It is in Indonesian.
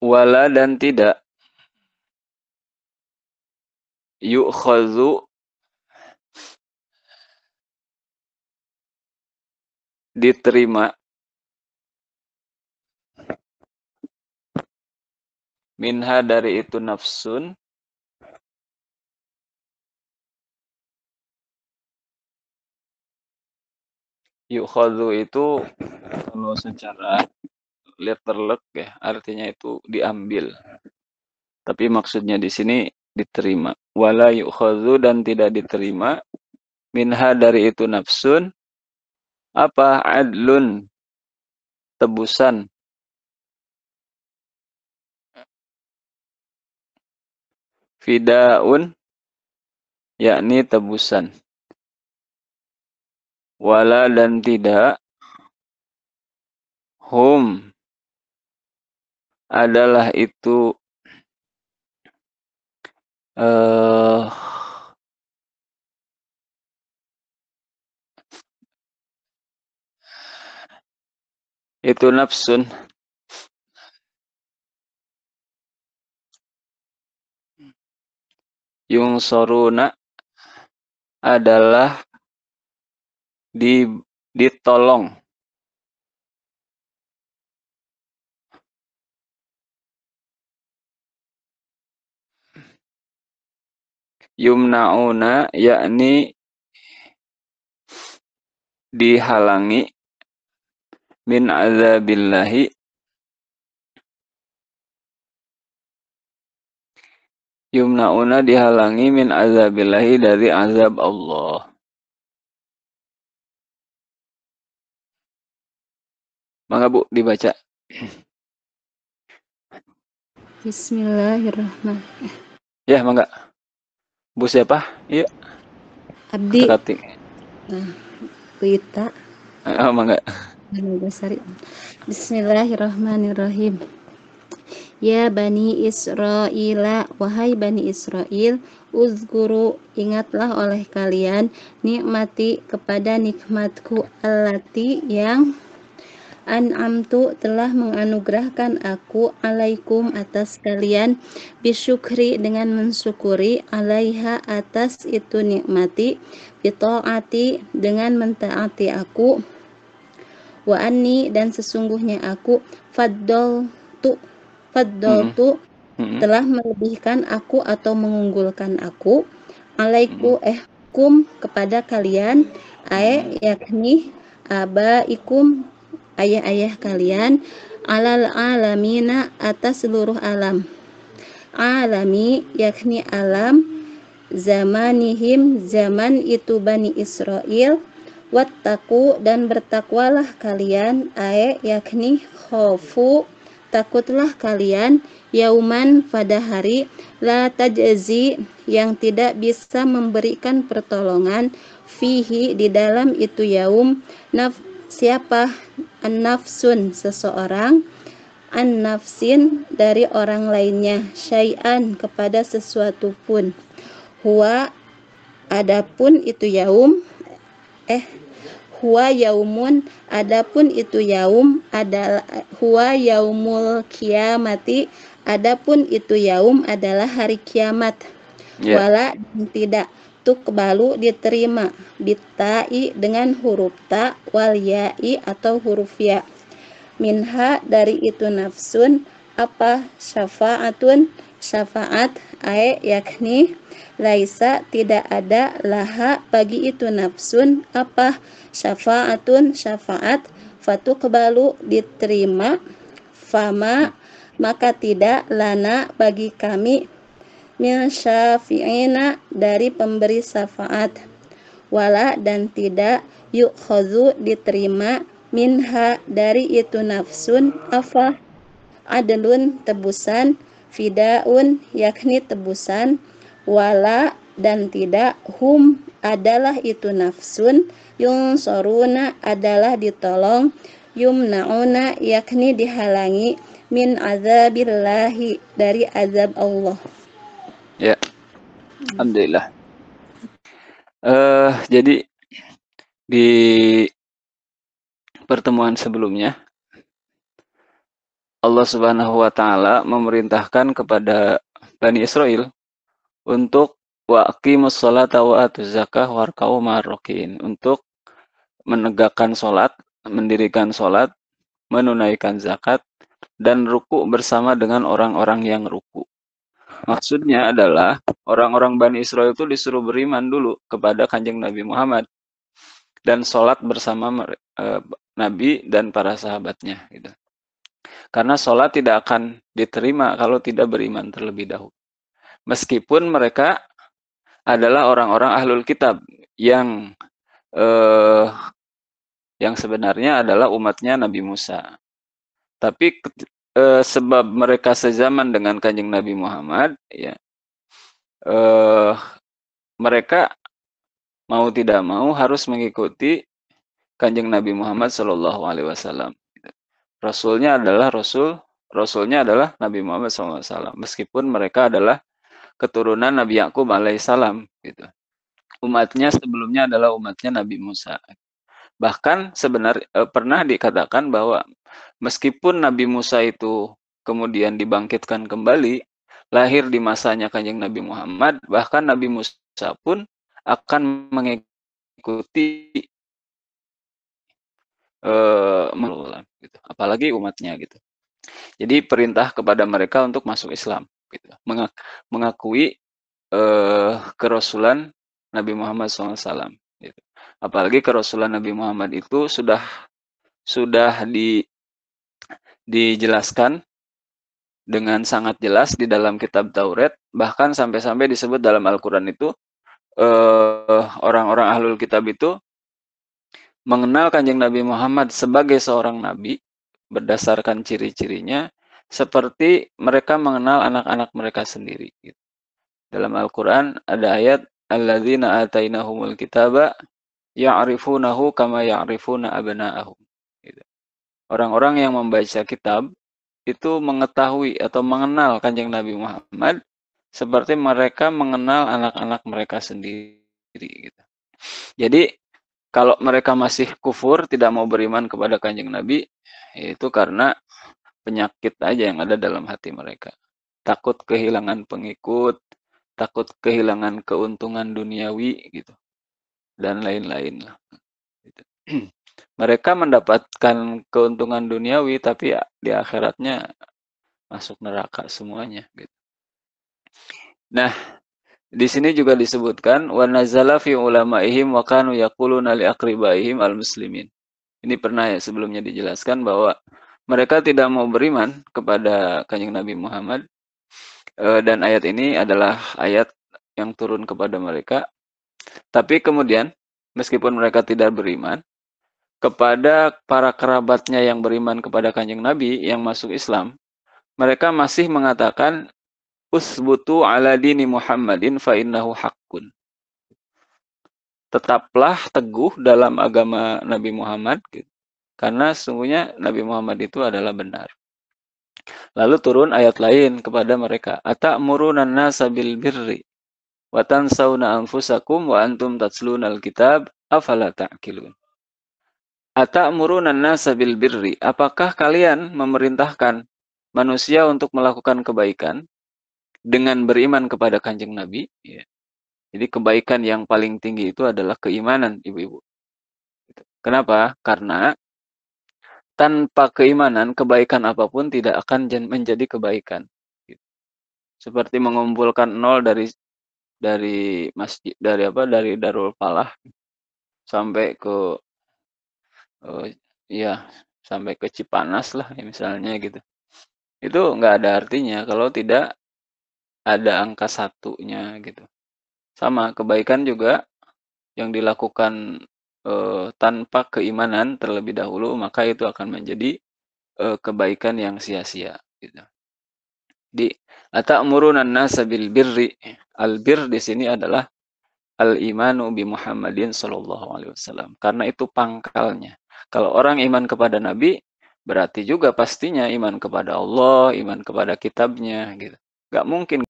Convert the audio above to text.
wala dan tidak yu'khadzu diterima minha dari itu nafsun yu'khadzu itu kalau secara letterlek ya artinya itu diambil. Tapi maksudnya di sini diterima. Wala yu'khadzu dan tidak diterima minha dari itu nafsun apa adlun tebusan fidaun yakni tebusan wala dan tidak hum adalah itu itu nafsun yung soruna adalah ditolong yumnauna yakni dihalangi min azabillahi yumnauna dihalangi min azabillahi dari azab Allah. Mangga Bu dibaca. Bismillahirrahmanirrahim. Ya, mangga. Bu siapa? Iya. Abdi Kating. Wita Mangga. Basari. Bismillahirrahmanirrahim. Ya Bani Israila, wahai Bani Israel, uzguru, ingatlah oleh kalian nikmati kepada nikmatku allati yang an'amtu telah menganugerahkan aku alaikum atas kalian bisyukri dengan mensyukuri alaiha atas itu nikmati bitaati dengan mentaati aku wa anni dan sesungguhnya aku faddaltu telah melebihkan aku atau mengunggulkan aku alaiku kum kepada kalian yakni abaikum ayah-ayah kalian alal alamina atas seluruh alam. Alami yakni alam zamanihim zaman itu Bani Israel. Wattaku dan bertakwalah kalian yakni khofu takutlah kalian yauman pada hari la tajzi yang tidak bisa memberikan pertolongan fihi di dalam itu yaum siapa an-nafsun seseorang an-nafsin dari orang lainnya syai'an kepada sesuatu pun huwa adapun itu yaum huwa yaumun adapun itu yaum adalah huwa yaumul kiamati adapun itu yaum adalah hari kiamat wala dan tidak tukbalu diterima bitai dengan huruf ta wal ya'i atau huruf ya minha dari itu nafsun apa syafaatun syafaat yakni laisa tidak ada laha bagi itu nafsun apa syafaatun syafaat fatuqbalu diterima fama maka tidak lana bagi kami min syafi'ina dari pemberi syafaat wala dan tidak yu'khadzu diterima minha dari itu nafsun apa adlun tebusan fidaun yakni tebusan wala dan tidak hum adalah itu nafsun yung soruna adalah ditolong yumnauna yakni dihalangi min azabillahi dari azab Allah. Ya, alhamdulillah. Jadi di pertemuan sebelumnya Allah Subhanahu wa taala memerintahkan kepada Bani Israel untuk wa aqimus sholata wa atuz zakah warka'u ma'arrakin, untuk menegakkan sholat, mendirikan sholat, menunaikan zakat, dan ruku bersama dengan orang-orang yang ruku. Maksudnya adalah orang-orang Bani Israel itu disuruh beriman dulu kepada Kanjeng Nabi Muhammad dan sholat bersama Nabi dan para sahabatnya. Gitu. Karena sholat tidak akan diterima kalau tidak beriman terlebih dahulu. Meskipun mereka adalah orang-orang ahlul kitab yang sebenarnya adalah umatnya Nabi Musa. Tapi sebab mereka sezaman dengan Kanjeng Nabi Muhammad, ya, mereka mau tidak mau harus mengikuti Kanjeng Nabi Muhammad Shallallahu Alaihi Wasallam. Rasulnya adalah Nabi Muhammad SAW. Meskipun mereka adalah keturunan Nabi Yakub alaihissalam, gitu. Umatnya sebelumnya adalah umatnya Nabi Musa. Bahkan sebenarnya pernah dikatakan bahwa meskipun Nabi Musa itu kemudian dibangkitkan kembali, lahir di masanya Kanjeng Nabi Muhammad, bahkan Nabi Musa pun akan mengikuti gitu. Apalagi umatnya gitu. Jadi perintah kepada mereka untuk masuk Islam, gitu. Mengakui kerasulan Nabi Muhammad SAW. Gitu. Apalagi kerasulan Nabi Muhammad itu sudah dijelaskan dengan sangat jelas di dalam kitab Taurat, bahkan sampai-sampai disebut dalam Al-Quran itu orang-orang ahlul kitab itu mengenal Kanjeng Nabi Muhammad sebagai seorang nabi berdasarkan ciri-cirinya seperti mereka mengenal anak-anak mereka sendiri. Gitu. Dalam Al-Quran ada ayat alladzina atainahumul kitaba ya'rifunahu kama ya'rifuna abna'ahum. Gitu. Orang-orang yang membaca kitab itu mengetahui atau mengenal Kanjeng Nabi Muhammad seperti mereka mengenal anak-anak mereka sendiri. Gitu. Jadi kalau mereka masih kufur, tidak mau beriman kepada Kanjeng Nabi, itu karena penyakit aja yang ada dalam hati mereka. Takut kehilangan pengikut, takut kehilangan keuntungan duniawi, gitu, dan lain-lain. Gitu. Mereka mendapatkan keuntungan duniawi, tapi di akhiratnya masuk neraka semuanya. Gitu. Nah, di sini juga disebutkan wa nazala fi ulamaihim wa kanu yaquluna li aqribaihim al-muslimin. Ini pernah ya sebelumnya dijelaskan bahwa mereka tidak mau beriman kepada Kanjeng Nabi Muhammad, dan ayat ini adalah ayat yang turun kepada mereka. Tapi kemudian meskipun mereka tidak beriman, kepada para kerabatnya yang beriman kepada Kanjeng Nabi yang masuk Islam, mereka masih mengatakan usbutu ala dini Muhammadin fa innahu haqqun. Tetaplah teguh dalam agama Nabi Muhammad, gitu. Karena sesungguhnya Nabi Muhammad itu adalah benar. Lalu turun ayat lain kepada mereka, ata'muruna an-nasa bil birri wa tansawna anfusakum wa antum tatlunal kitab afala ta'qilun. Ata'muruna an-nasa bil birri, apakah kalian memerintahkan manusia untuk melakukan kebaikan dengan beriman kepada Kanjeng Nabi? Ya. Jadi kebaikan yang paling tinggi itu adalah keimanan, ibu-ibu. Kenapa? Karena tanpa keimanan, kebaikan apapun tidak akan menjadi kebaikan. Seperti mengumpulkan nol dari masjid, dari Darul Falah sampai ke sampai ke Cipanas lah, misalnya gitu. Itu nggak ada artinya kalau tidak ada angka satunya, gitu. Sama kebaikan juga yang dilakukan tanpa keimanan terlebih dahulu, maka itu akan menjadi kebaikan yang sia-sia. Gitu. Di ata'muruna an-nasa bil birri, al-bir di sini adalah al-imanu bi Muhammadin sallallahu alaihi wasallam. Karena itu pangkalnya. Kalau orang iman kepada Nabi, berarti juga pastinya iman kepada Allah, iman kepada kitabnya, gitu. Gak mungkin